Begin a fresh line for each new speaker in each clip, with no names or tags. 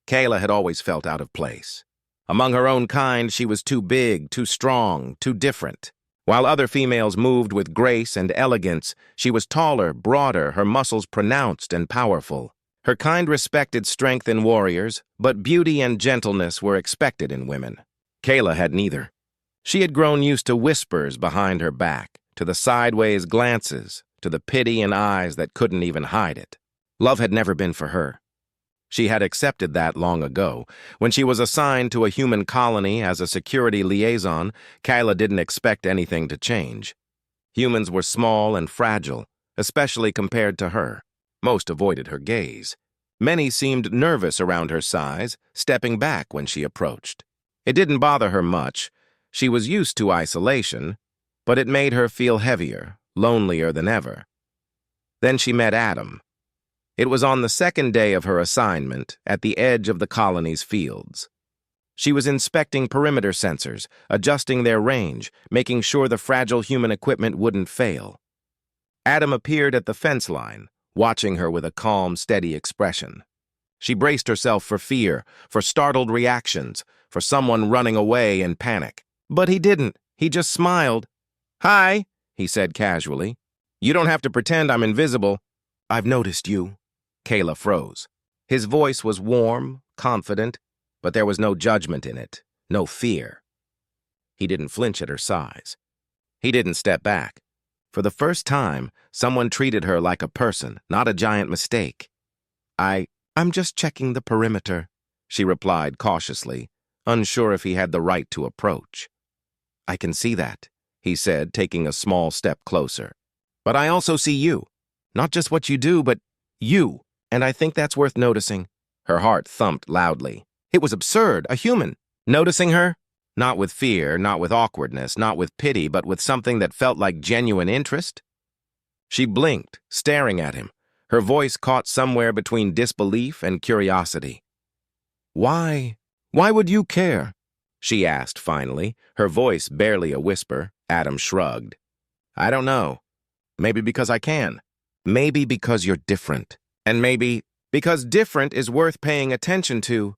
Kayla had always felt out of place. Among her own kind, she was too big, too strong, too different. While other females moved with grace and elegance, she was taller, broader, her muscles pronounced and powerful. Her kind respected strength in warriors, but beauty and gentleness were expected in women. Kayla had neither. She had grown used to whispers behind her back, to the sideways glances, to the pity in eyes that couldn't even hide it. Love had never been for her. She had accepted that long ago. When she was assigned to a human colony as a security liaison, Kayla didn't expect anything to change. Humans were small and fragile, especially compared to her. Most avoided her gaze. Many seemed nervous around her size, stepping back when she approached. It didn't bother her much. She was used to isolation, but it made her feel heavier, lonelier than ever. Then she met Adam. It was on the second day of her assignment, at the edge of the colony's fields. She was inspecting perimeter sensors, adjusting their range, making sure the fragile human equipment wouldn't fail. Adam appeared at the fence line, watching her with a calm, steady expression. She braced herself for fear, for startled reactions, for someone running away in panic. But he didn't. He just smiled. "Hi," he said casually. "You don't have to pretend I'm invisible." "I've noticed you." Kayla froze. His voice was warm, confident, but there was no judgment in it, no fear. He didn't flinch at her size. He didn't step back. For the first time, someone treated her like a person, not a giant mistake. I'm just checking the perimeter," she replied cautiously, unsure if he had the right to approach. "I can see that," he said, taking a small step closer. "But I also see you. Not just what you do, but you. And I think that's worth noticing." Her heart thumped loudly. It was absurd, a human. Noticing her? Not with fear, not with awkwardness, not with pity, but with something that felt like genuine interest. She blinked, staring at him, her voice caught somewhere between disbelief and curiosity. Why would you care?" she asked finally, her voice barely a whisper. Adam shrugged. "I don't know. Maybe because I can. Maybe because you're different. And maybe because different is worth paying attention to."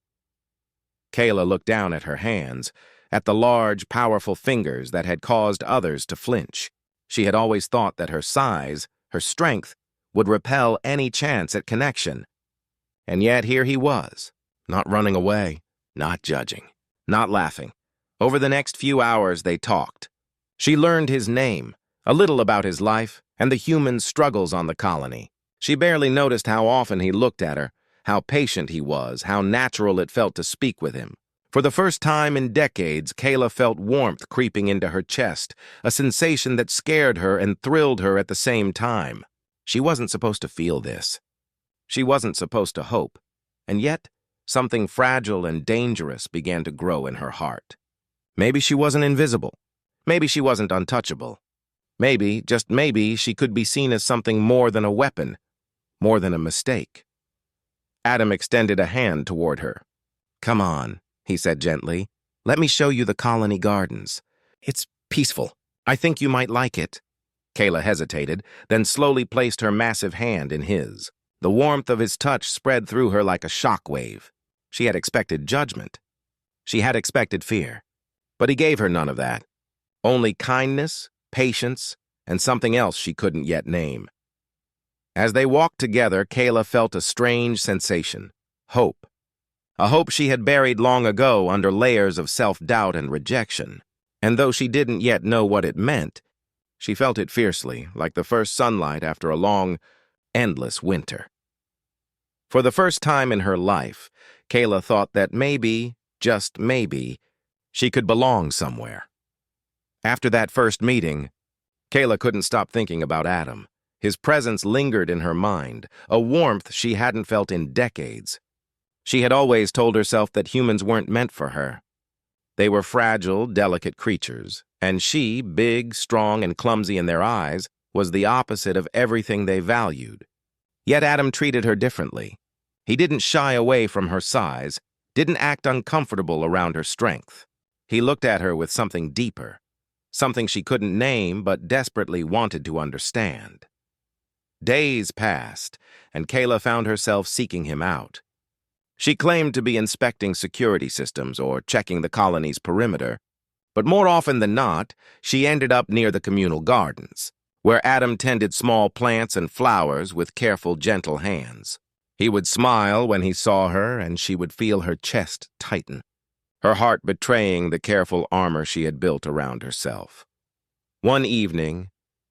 Kayla looked down at her hands, at the large, powerful fingers that had caused others to flinch. She had always thought that her size, her strength, would repel any chance at connection. And yet here he was, not running away, not judging, not laughing. Over the next few hours they talked. She learned his name, a little about his life, and the human struggles on the colony. She barely noticed how often he looked at her, how patient he was, how natural it felt to speak with him. For the first time in decades, Kayla felt warmth creeping into her chest, a sensation that scared her and thrilled her at the same time. She wasn't supposed to feel this. She wasn't supposed to hope. And yet, something fragile and dangerous began to grow in her heart. Maybe she wasn't invisible. Maybe she wasn't untouchable. Maybe, just maybe, she could be seen as something more than a weapon, more than a mistake. Adam extended a hand toward her. "Come on," he said gently. "Let me show you the colony gardens. It's peaceful. I think you might like it." Kayla hesitated, then slowly placed her massive hand in his. The warmth of his touch spread through her like a shockwave. She had expected judgment. She had expected fear. But he gave her none of that. Only kindness, patience, and something else she couldn't yet name. As they walked together, Kayla felt a strange sensation. Hope. A hope she had buried long ago under layers of self-doubt and rejection. And though she didn't yet know what it meant, she felt it fiercely, like the first sunlight after a long, endless winter. For the first time in her life, Kayla thought that maybe, just maybe, she could belong somewhere. After that first meeting, Kayla couldn't stop thinking about Adam. His presence lingered in her mind, a warmth she hadn't felt in decades. She had always told herself that humans weren't meant for her. They were fragile, delicate creatures, and she, big, strong, and clumsy in their eyes, was the opposite of everything they valued. Yet Adam treated her differently. He didn't shy away from her size, didn't act uncomfortable around her strength. He looked at her with something deeper, something she couldn't name but desperately wanted to understand. Days passed, and Kayla found herself seeking him out. She claimed to be inspecting security systems or checking the colony's perimeter, but more often than not, she ended up near the communal gardens, where Adam tended small plants and flowers with careful, gentle hands. He would smile when he saw her, and she would feel her chest tighten, her heart betraying the careful armor she had built around herself. One evening,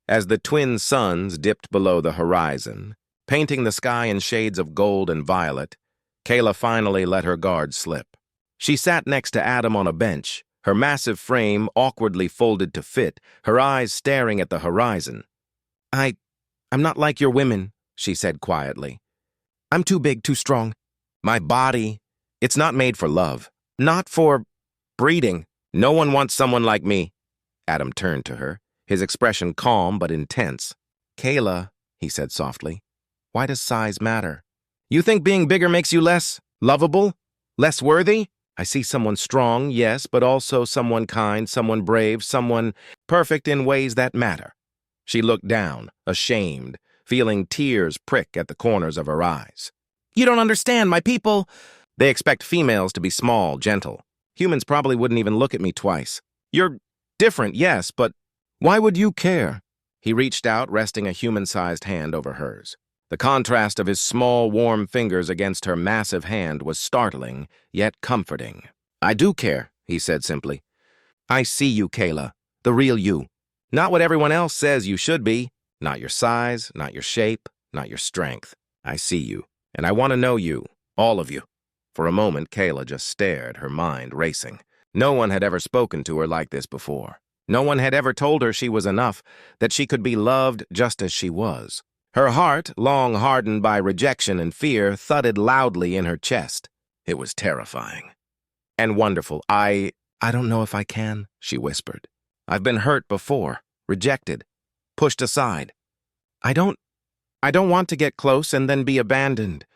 as the twin suns dipped below the horizon, painting the sky in shades of gold and violet, Kayla finally let her guard slip. She sat next to Adam on a bench, her massive frame awkwardly folded to fit, her eyes staring at the horizon. I'm not like your women," she said quietly. "I'm too big, too strong. My body, it's not made for love. Not for breeding. No one wants someone like me." Adam turned to her, his expression calm but intense. "Kayla," he said softly, "why does size matter? You think being bigger makes you less lovable? Less worthy? I see someone strong, yes, but also someone kind, someone brave, someone perfect in ways that matter." She looked down, ashamed, feeling tears prick at the corners of her eyes. "You don't understand, my people. They expect females to be small, gentle. Humans probably wouldn't even look at me twice. You're different, yes, but why would you care?" He reached out, resting a human-sized hand over hers. The contrast of his small, warm fingers against her massive hand was startling, yet comforting. "I do care," he said simply. "I see you, Kayla, the real you. Not what everyone else says you should be. Not your size, not your shape, not your strength. I see you, and I want to know you, all of you." For a moment, Kayla just stared, her mind racing. No one had ever spoken to her like this before. No one had ever told her she was enough, that she could be loved just as she was. Her heart, long hardened by rejection and fear, thudded loudly in her chest. It was terrifying. And wonderful. I don't know if I can," she whispered. "I've been hurt before, rejected, pushed aside. I don't want to get close and then be abandoned."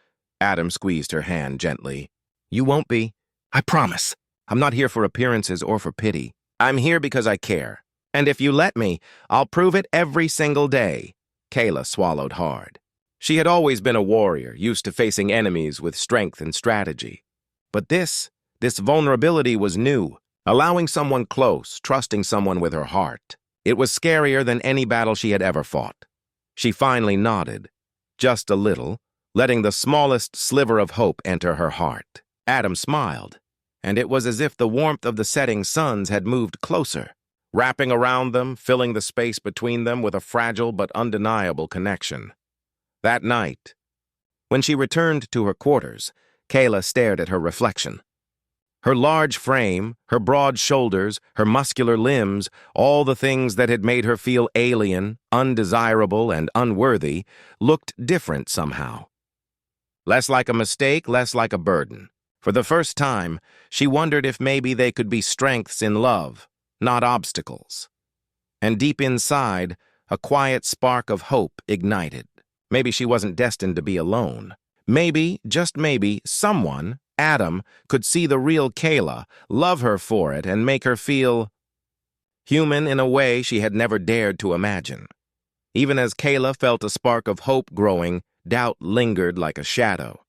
Adam squeezed her hand gently. "You won't be. I promise. I'm not here for appearances or for pity. I'm here because I care. And if you let me, I'll prove it every single day." Kayla swallowed hard. She had always been a warrior, used to facing enemies with strength and strategy. But this vulnerability was new, allowing someone close, trusting someone with her heart. It was scarier than any battle she had ever fought. She finally nodded, just a little, letting the smallest sliver of hope enter her heart. Adam smiled, and it was as if the warmth of the setting suns had moved closer, wrapping around them, filling the space between them with a fragile but undeniable connection. That night, when she returned to her quarters, Kayla stared at her reflection. Her large frame, her broad shoulders, her muscular limbs, all the things that had made her feel alien, undesirable, and unworthy, looked different somehow. Less like a mistake, less like a burden. For the first time, she wondered if maybe they could be strengths in love, not obstacles. And deep inside, a quiet spark of hope ignited. Maybe she wasn't destined to be alone. Maybe, just maybe, someone, Adam, could see the real Kayla, love her for it, and make her feel human in a way she had never dared to imagine. Even as Kayla felt a spark of hope growing, doubt lingered like a shadow.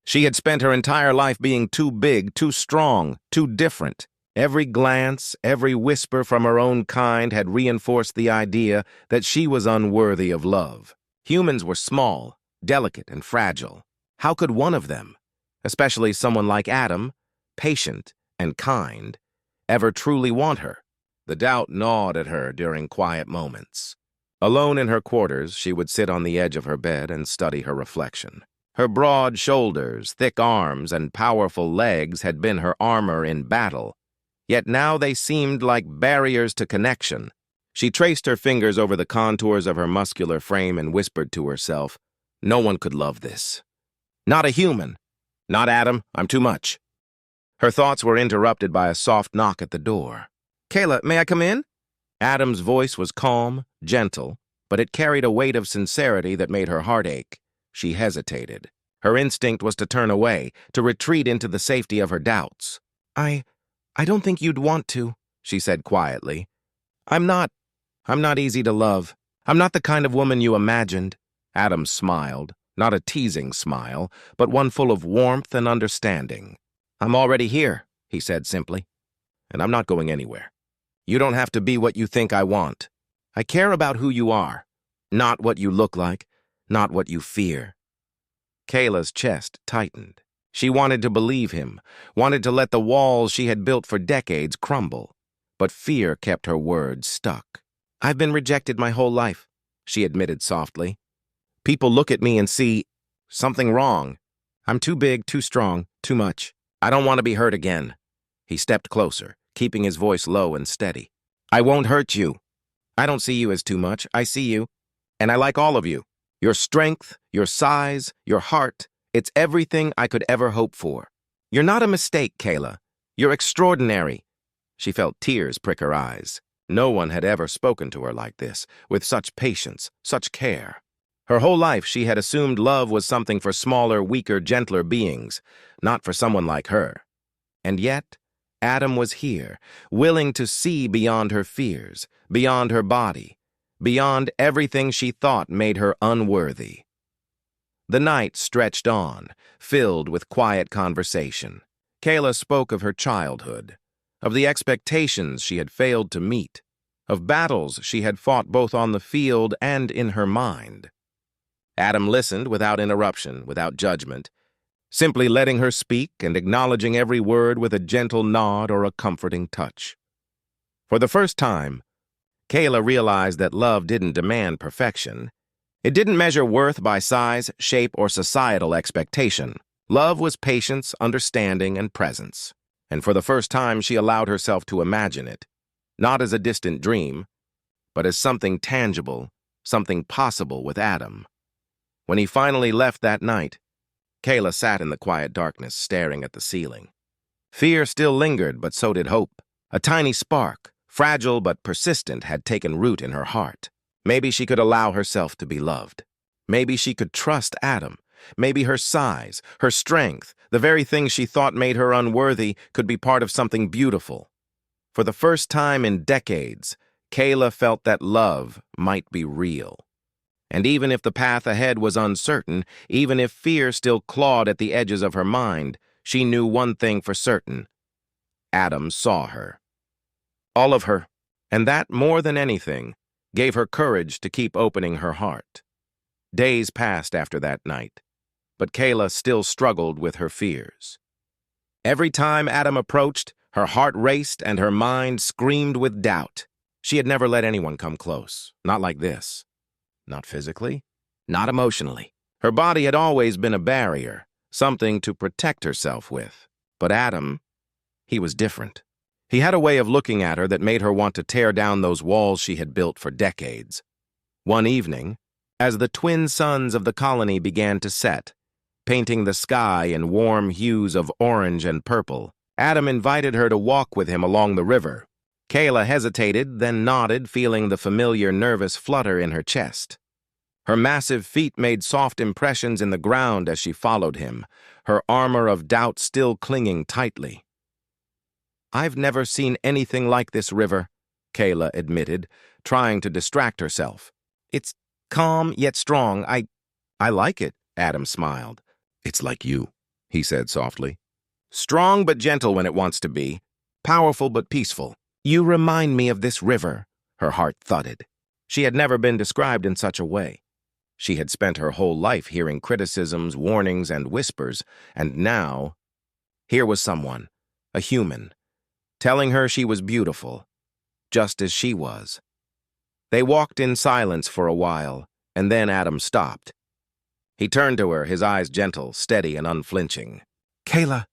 She had spent her entire life being too big, too strong, too different. Every glance, every whisper from her own kind had reinforced the idea that she was unworthy of love. Humans were small, delicate, and fragile. How could one of them, especially someone like Adam, patient and kind, ever truly want her? The doubt gnawed at her during quiet moments. Alone in her quarters, she would sit on the edge of her bed and study her reflection. Her broad shoulders, thick arms, and powerful legs had been her armor in battle. Yet now they seemed like barriers to connection. She traced her fingers over the contours of her muscular frame and whispered to herself, "No one could love this. Not a human. Not Adam, I'm too much." Her thoughts were interrupted by a soft knock at the door. "Kayla, may I come in?" Adam's voice was calm, gentle, but it carried a weight of sincerity that made her heart ache. She hesitated. Her instinct was to turn away, to retreat into the safety of her doubts. I don't think you'd want to," she said quietly. I'm not easy to love. I'm not the kind of woman you imagined." Adam smiled, Not a teasing smile, but one full of warmth and understanding. "I'm already here," he said simply, "and I'm not going anywhere. You don't have to be what you think I want. I care about who you are, not what you look like, not what you fear." Kayla's chest tightened. She wanted to believe him, wanted to let the walls she had built for decades crumble. But fear kept her words stuck. "I've been rejected my whole life," she admitted softly. "People look at me and see something wrong. I'm too big, too strong, too much. I don't want to be hurt again." He stepped closer, keeping his voice low and steady. "I won't hurt you. I don't see you as too much. I see you, and I like all of you. Your strength, your size, your heart, it's everything I could ever hope for. You're not a mistake, Kayla. You're extraordinary." She felt tears prick her eyes. No one had ever spoken to her like this, with such patience, such care. Her whole life she had assumed love was something for smaller, weaker, gentler beings, not for someone like her. And yet, Adam was here, willing to see beyond her fears, beyond her body, beyond everything she thought made her unworthy. The night stretched on, filled with quiet conversation. Kayla spoke of her childhood, of the expectations she had failed to meet, of battles she had fought both on the field and in her mind. Adam listened without interruption, without judgment, simply letting her speak and acknowledging every word with a gentle nod or a comforting touch. For the first time, Kayla realized that love didn't demand perfection. It didn't measure worth by size, shape, or societal expectation. Love was patience, understanding, and presence. And for the first time, she allowed herself to imagine it, not as a distant dream, but as something tangible, something possible with Adam. When he finally left that night, Kayla sat in the quiet darkness, staring at the ceiling. Fear still lingered, but so did hope. A tiny spark, fragile but persistent, had taken root in her heart. Maybe she could allow herself to be loved. Maybe she could trust Adam. Maybe her size, her strength, the very things she thought made her unworthy, could be part of something beautiful. For the first time in decades, Kayla felt that love might be real. And even if the path ahead was uncertain, even if fear still clawed at the edges of her mind, she knew one thing for certain. Adam saw her. All of her, and that, more than anything, gave her courage to keep opening her heart. Days passed after that night, but Kayla still struggled with her fears. Every time Adam approached, her heart raced and her mind screamed with doubt. She had never let anyone come close, not like this. Not physically, not emotionally. Her body had always been a barrier, something to protect herself with. But Adam, he was different. He had a way of looking at her that made her want to tear down those walls she had built for decades. One evening, as the twin suns of the colony began to set, painting the sky in warm hues of orange and purple, Adam invited her to walk with him along the river. Kayla hesitated, then nodded, feeling the familiar nervous flutter in her chest. Her massive feet made soft impressions in the ground as she followed him, her armor of doubt still clinging tightly. "I've never seen anything like this river," Kayla admitted, trying to distract herself. "It's calm yet strong. I like it," Adam smiled. "It's like you," he said softly. "Strong but gentle when it wants to be, powerful but peaceful. You remind me of this river," her heart thudded. She had never been described in such a way. She had spent her whole life hearing criticisms, warnings, and whispers, and now, here was someone, a human, telling her she was beautiful, just as she was. They walked in silence for a while, and then Adam stopped. He turned to her, his eyes gentle, steady, and unflinching. "Kayla,"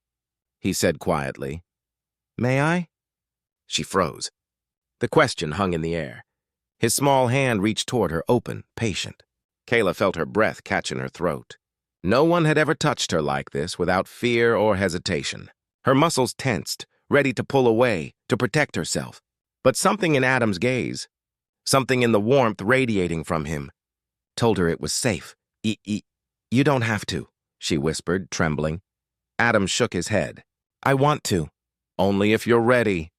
he said quietly. "May I?" She froze. The question hung in the air. His small hand reached toward her, open, patient. Kayla felt her breath catch in her throat. No one had ever touched her like this without fear or hesitation. Her muscles tensed, ready to pull away, to protect herself. But something in Adam's gaze, something in the warmth radiating from him, told her it was safe. You don't have to," she whispered, trembling. Adam shook his head. "I want to." "Only if you're ready."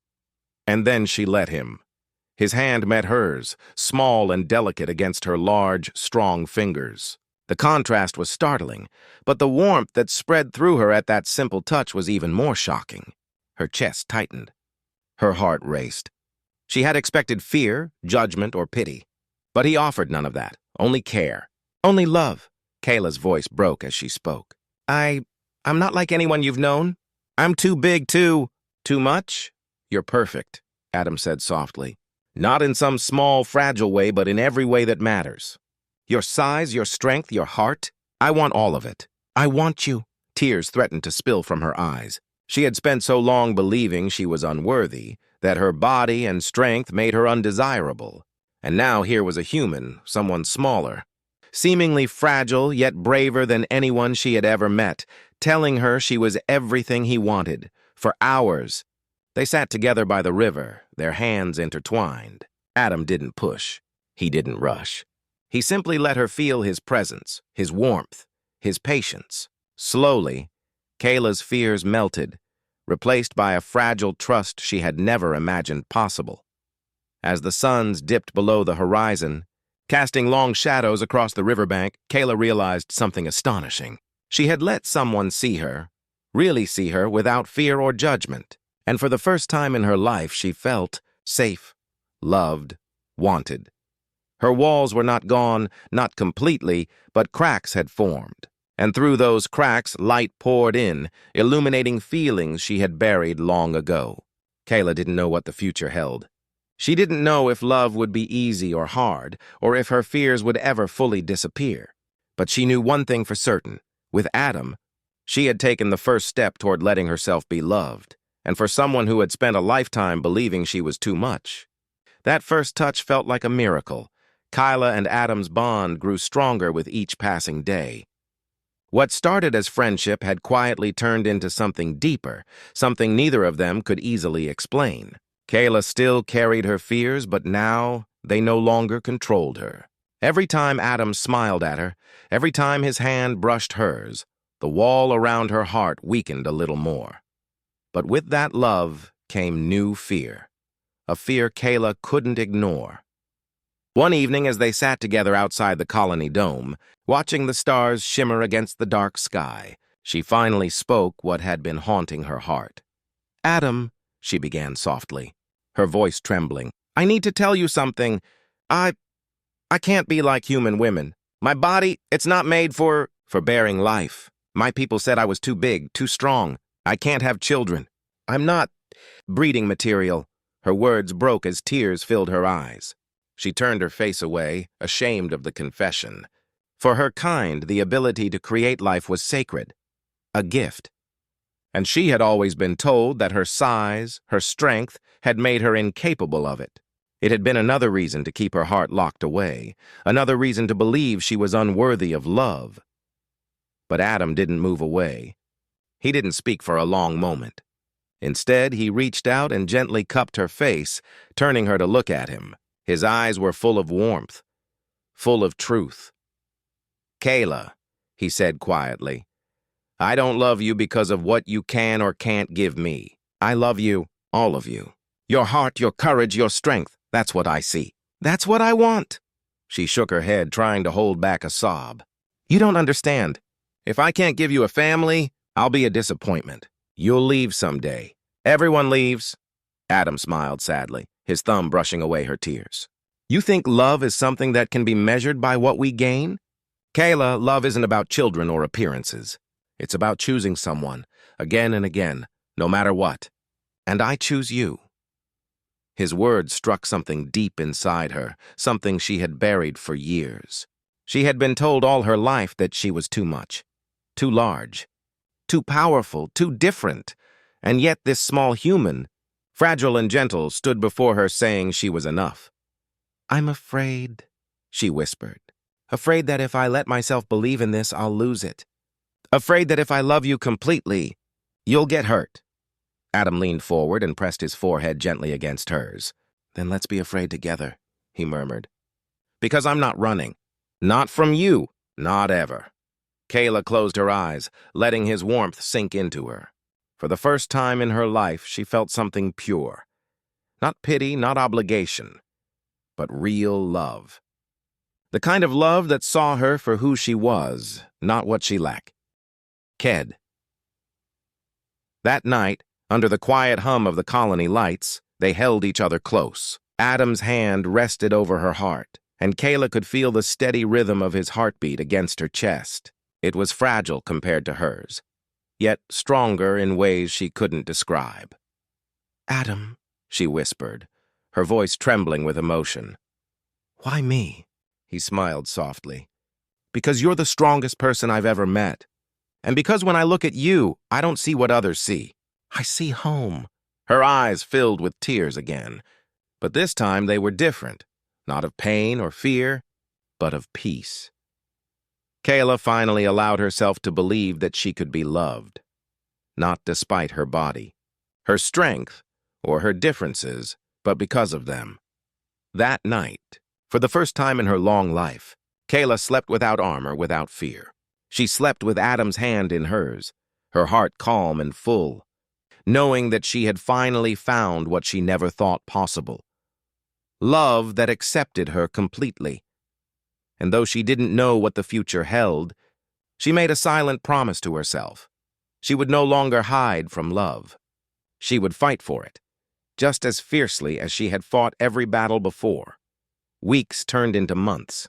And then she let him. His hand met hers, small and delicate against her large, strong fingers. The contrast was startling, but the warmth that spread through her at that simple touch was even more shocking. Her chest tightened. Her heart raced. She had expected fear, judgment, or pity. But he offered none of that, only care, only love. Kayla's voice broke as she spoke. I'm not like anyone you've known. I'm too big, too much? You're perfect, Adam said softly. Not in some small, fragile way, but in every way that matters. Your size, your strength, your heart, I want all of it. I want you. Tears threatened to spill from her eyes. She had spent so long believing she was unworthy that her body and strength made her undesirable. And now here was a human, someone smaller, seemingly fragile yet braver than anyone she had ever met, telling her she was everything he wanted. For hours, they sat together by the river, their hands intertwined. Adam didn't push. He didn't rush. He simply let her feel his presence, his warmth, his patience. Slowly, Kayla's fears melted, replaced by a fragile trust she had never imagined possible. As the suns dipped below the horizon, casting long shadows across the riverbank, Kayla realized something astonishing. She had let someone see her, really see her, without fear or judgment. And for the first time in her life, she felt safe, loved, wanted. Her walls were not gone, not completely, but cracks had formed. And through those cracks, light poured in, illuminating feelings she had buried long ago. Kayla didn't know what the future held. She didn't know if love would be easy or hard, or if her fears would ever fully disappear. But she knew one thing for certain. With Adam, she had taken the first step toward letting herself be loved. And for someone who had spent a lifetime believing she was too much, that first touch felt like a miracle. Kayla and Adam's bond grew stronger with each passing day. What started as friendship had quietly turned into something deeper, something neither of them could easily explain. Kayla still carried her fears, but now they no longer controlled her. Every time Adam smiled at her, every time his hand brushed hers, the wall around her heart weakened a little more. But with that love came new fear, a fear Kayla couldn't ignore. One evening, as they sat together outside the colony dome, watching the stars shimmer against the dark sky, she finally spoke what had been haunting her heart. Adam, she began softly, her voice trembling, I need to tell you something. I can't be like human women. My body, it's not made for bearing life. My people said I was too big, too strong. I can't have children. I'm not breeding material. Her words broke as tears filled her eyes. She turned her face away, ashamed of the confession. For her kind, the ability to create life was sacred, a gift. And she had always been told that her size, her strength, had made her incapable of it. It had been another reason to keep her heart locked away, another reason to believe she was unworthy of love. But Adam didn't move away. He didn't speak for a long moment. Instead, he reached out and gently cupped her face, turning her to look at him. His eyes were full of warmth, full of truth. Kayla, he said quietly, I don't love you because of what you can or can't give me. I love you, all of you. Your heart, your courage, your strength, that's what I see. That's what I want. She shook her head, trying to hold back a sob. You don't understand. If I can't give you a family, I'll be a disappointment. You'll leave someday. Everyone leaves. Adam smiled sadly, his thumb brushing away her tears. You think love is something that can be measured by what we gain? Kayla, love isn't about children or appearances. It's about choosing someone, again and again, no matter what. And I choose you. His words struck something deep inside her, something she had buried for years. She had been told all her life that she was too much, too large, too powerful, too different. And yet this small human, fragile and gentle, stood before her saying she was enough. I'm afraid, she whispered. Afraid that if I let myself believe in this, I'll lose it. Afraid that if I love you completely, you'll get hurt. Adam leaned forward and pressed his forehead gently against hers. Then let's be afraid together, he murmured. Because I'm not running. Not from you. Not ever. Kayla closed her eyes, letting his warmth sink into her. For the first time in her life, she felt something pure. Not pity, not obligation, but real love. The kind of love that saw her for who she was, not what she lacked. Ked. That night, under the quiet hum of the colony lights, they held each other close. Adam's hand rested over her heart, and Kayla could feel the steady rhythm of his heartbeat against her chest. It was fragile compared to hers, yet stronger in ways she couldn't describe. "Adam," she whispered, her voice trembling with emotion. "Why me?" He smiled softly. "Because you're the strongest person I've ever met. And because when I look at you, I don't see what others see. I see home." Her eyes filled with tears again, but this time they were different, not of pain or fear, but of peace. Kayla finally allowed herself to believe that she could be loved, not despite her body, her strength, or her differences, but because of them. That night, for the first time in her long life, Kayla slept without armor, without fear. She slept with Adam's hand in hers, her heart calm and full, knowing that she had finally found what she never thought possible. Love that accepted her completely. And though she didn't know what the future held, she made a silent promise to herself. She would no longer hide from love. She would fight for it, just as fiercely as she had fought every battle before. Weeks turned into months.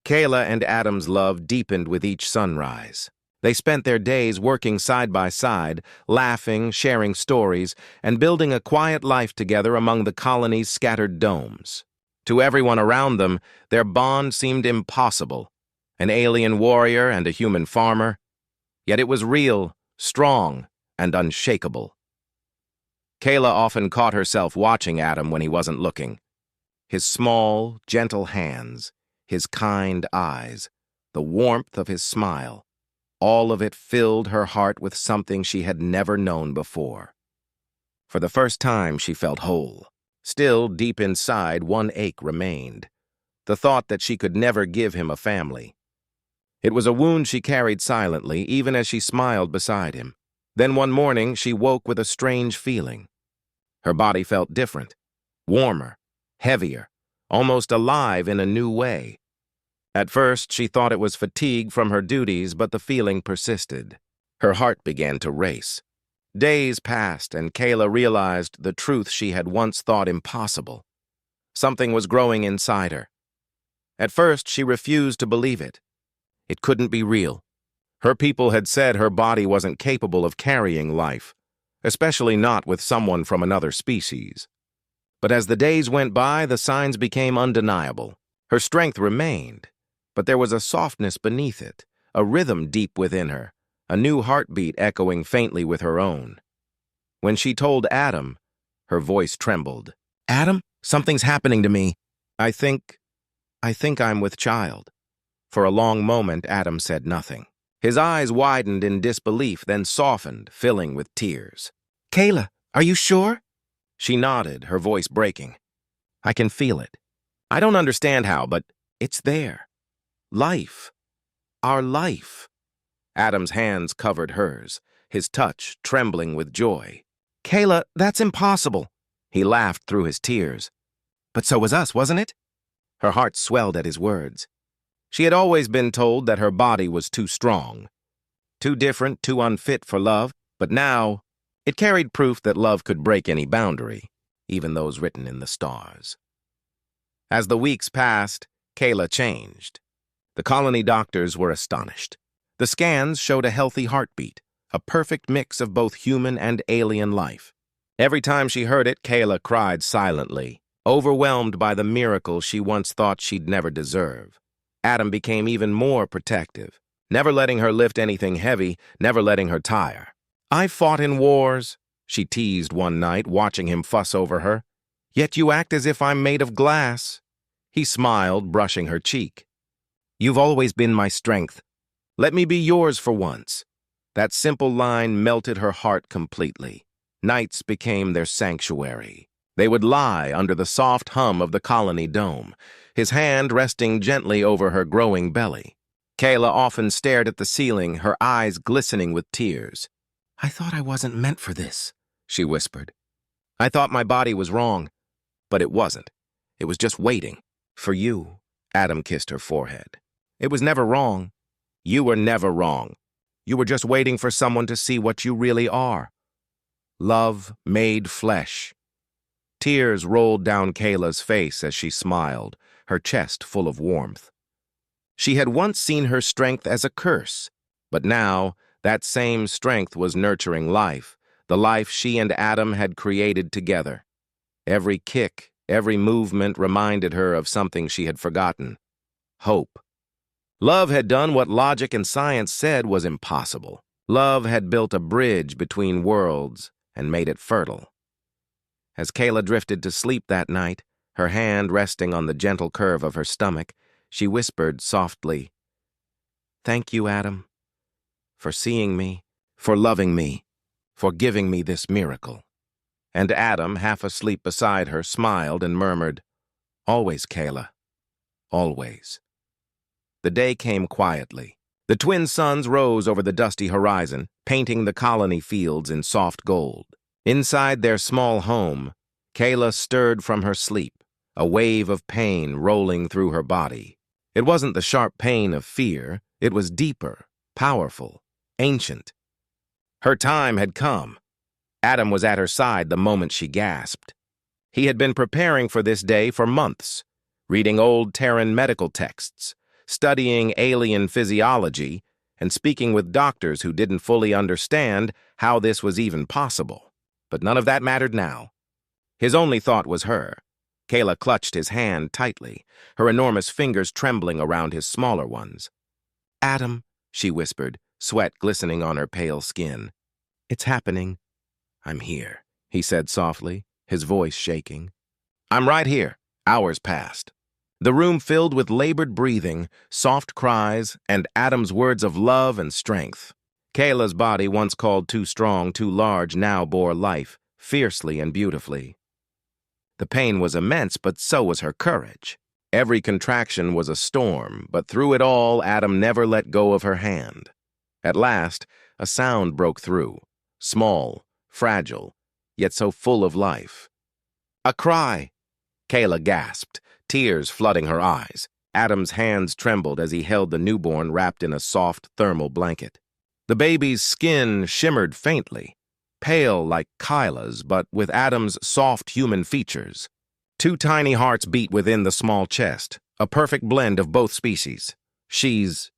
Kayla and Adam's love deepened with each sunrise. They spent their days working side by side, laughing, sharing stories, and building a quiet life together among the colony's scattered domes. To everyone around them, their bond seemed impossible, an alien warrior and a human farmer. Yet it was real, strong, and unshakable. Kayla often caught herself watching Adam when he wasn't looking. His small, gentle hands, his kind eyes, the warmth of his smile, all of it filled her heart with something she had never known before. For the first time, she felt whole. Still, deep inside, one ache remained, the thought that she could never give him a family. It was a wound she carried silently, even as she smiled beside him. Then one morning, she woke with a strange feeling. Her body felt different, warmer, heavier, almost alive in a new way. At first, she thought it was fatigue from her duties, but the feeling persisted. Her heart began to race. Days passed, and Kayla realized the truth she had once thought impossible. Something was growing inside her. At first, she refused to believe it. It couldn't be real. Her people had said her body wasn't capable of carrying life, especially not with someone from another species. But as the days went by, the signs became undeniable. Her strength remained, but there was a softness beneath it, a rhythm deep within her, a new heartbeat echoing faintly with her own. When she told Adam, her voice trembled. "Adam, something's happening to me. I think I'm with child." For a long moment, Adam said nothing. His eyes widened in disbelief, then softened, filling with tears. "Kayla, are you sure?" She nodded, her voice breaking. "I can feel it. I don't understand how, but it's there. Life. Our life." Adam's hands covered hers, his touch trembling with joy. "Kayla, that's impossible." He laughed through his tears. "But so was us, wasn't it?" Her heart swelled at his words. She had always been told that her body was too strong, too different, too unfit for love, but now it carried proof that love could break any boundary, even those written in the stars. As the weeks passed, Kayla changed. The colony doctors were astonished. The scans showed a healthy heartbeat, a perfect mix of both human and alien life. Every time she heard it, Kayla cried silently, overwhelmed by the miracle she once thought she'd never deserve. Adam became even more protective, never letting her lift anything heavy, never letting her tire. "I fought in wars," she teased one night, watching him fuss over her. "Yet you act as if I'm made of glass." He smiled, brushing her cheek. "You've always been my strength. Let me be yours for once." That simple line melted her heart completely. Nights became their sanctuary. They would lie under the soft hum of the colony dome, his hand resting gently over her growing belly. Kayla often stared at the ceiling, her eyes glistening with tears. "I thought I wasn't meant for this," she whispered. "I thought my body was wrong, but it wasn't. It was just waiting. For you. Adam kissed her forehead. It was never wrong. You were never wrong. You were just waiting for someone to see what you really are. Love made flesh. Tears rolled down Kayla's face as she smiled, her chest full of warmth. She had once seen her strength as a curse, but now that same strength was nurturing life, the life she and Adam had created together. Every kick, every movement reminded her of something she had forgotten: hope. Love had done what logic and science said was impossible. Love had built a bridge between worlds and made it fertile. As Kayla drifted to sleep that night, her hand resting on the gentle curve of her stomach, she whispered softly, "Thank you, Adam, for seeing me, for loving me, for giving me this miracle." And Adam, half asleep beside her, smiled and murmured, "Always, Kayla, always." The day came quietly. The twin suns rose over the dusty horizon, painting the colony fields in soft gold. Inside their small home, Kayla stirred from her sleep, a wave of pain rolling through her body. It wasn't the sharp pain of fear. It was deeper, powerful, ancient. Her time had come. Adam was at her side the moment she gasped. He had been preparing for this day for months, reading old Terran medical texts, studying alien physiology, and speaking with doctors who didn't fully understand how this was even possible. But none of that mattered now. His only thought was her. Kayla clutched his hand tightly, her enormous fingers trembling around his smaller ones. "Adam," she whispered, sweat glistening on her pale skin. "It's happening." "I'm here," he said softly, his voice shaking. "I'm right here." Hours passed. The room filled with labored breathing, soft cries, and Adam's words of love and strength. Kayla's body, once called too strong, too large, now bore life, fiercely and beautifully. The pain was immense, but so was her courage. Every contraction was a storm, but through it all, Adam never let go of her hand. At last, a sound broke through, small, fragile, yet so full of life. A cry! Kayla gasped, tears flooding her eyes. Adam's hands trembled as he held the newborn wrapped in a soft thermal blanket. The baby's skin shimmered faintly, pale like Kyla's, but with Adam's soft human features. Two tiny hearts beat within the small chest, a perfect blend of both species. She's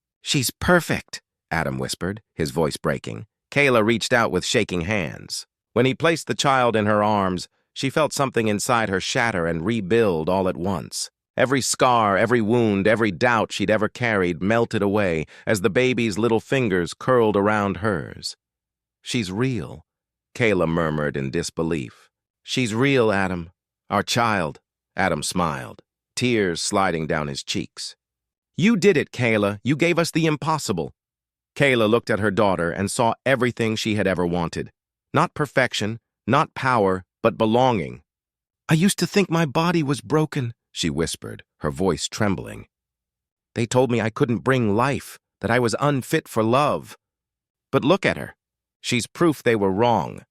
perfect," Adam whispered, his voice breaking. Kayla reached out with shaking hands. When he placed the child in her arms, she felt something inside her shatter and rebuild all at once. Every scar, every wound, every doubt she'd ever carried melted away as the baby's little fingers curled around hers. "She's real," Kayla murmured in disbelief. "She's real, Adam. Our child." Adam smiled, tears sliding down his cheeks. "You did it, Kayla. You gave us the impossible." Kayla looked at her daughter and saw everything she had ever wanted. Not perfection, not power, but belonging. "I used to think my body was broken," she whispered, her voice trembling. "They told me I couldn't bring life, that I was unfit for love. But look at her. She's proof they were wrong."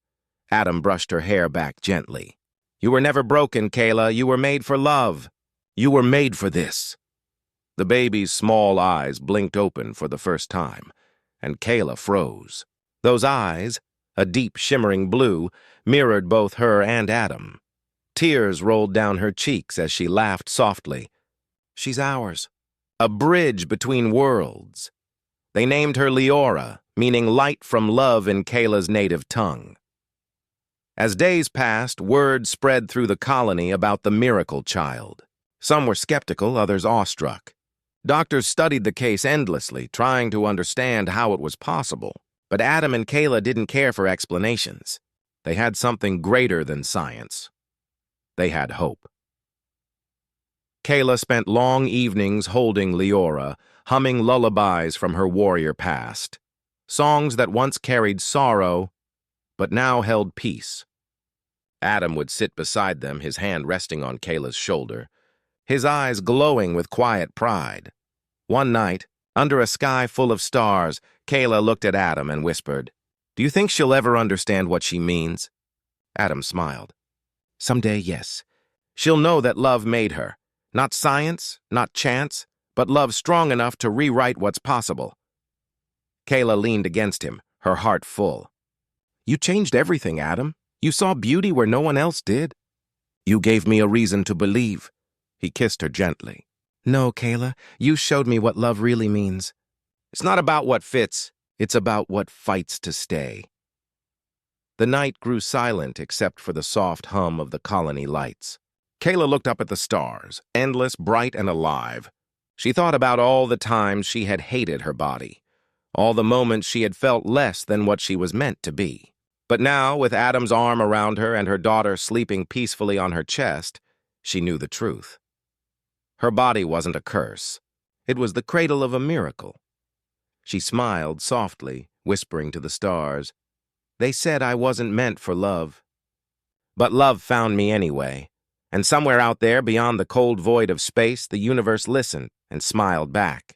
Adam brushed her hair back gently. "You were never broken, Kayla. You were made for love. You were made for this." The baby's small eyes blinked open for the first time, and Kayla froze. Those eyes, a deep shimmering blue, mirrored both her and Adam. Tears rolled down her cheeks as she laughed softly. "She's ours. A bridge between worlds." They named her Leora, meaning light from love in Kayla's native tongue. As days passed, word spread through the colony about the miracle child. Some were skeptical, others awestruck. Doctors studied the case endlessly, trying to understand how it was possible. But Adam and Kayla didn't care for explanations. They had something greater than science. They had hope. Kayla spent long evenings holding Leora, humming lullabies from her warrior past. Songs that once carried sorrow, but now held peace. Adam would sit beside them, his hand resting on Kayla's shoulder, his eyes glowing with quiet pride. One night, under a sky full of stars, Kayla looked at Adam and whispered, "Do you think she'll ever understand what she means?" Adam smiled. "Someday, yes. She'll know that love made her, Not science, not chance, but love strong enough to rewrite what's possible. Kayla leaned against him, her heart full. You changed everything, Adam. You saw beauty where no one else did. You gave me a reason to believe. He kissed her gently. No, Kayla, you showed me what love really means. It's not about what fits, it's about what fights to stay. The night grew silent except for the soft hum of the colony lights. Kayla looked up at the stars, endless, bright, and alive. She thought about all the times she had hated her body, all the moments she had felt less than what she was meant to be. But now, with Adam's arm around her and her daughter sleeping peacefully on her chest, she knew the truth. Her body wasn't a curse. It was the cradle of a miracle. She smiled softly, whispering to the stars, They said I wasn't meant for love. But love found me anyway, and somewhere out there beyond the cold void of space, the universe listened and smiled back.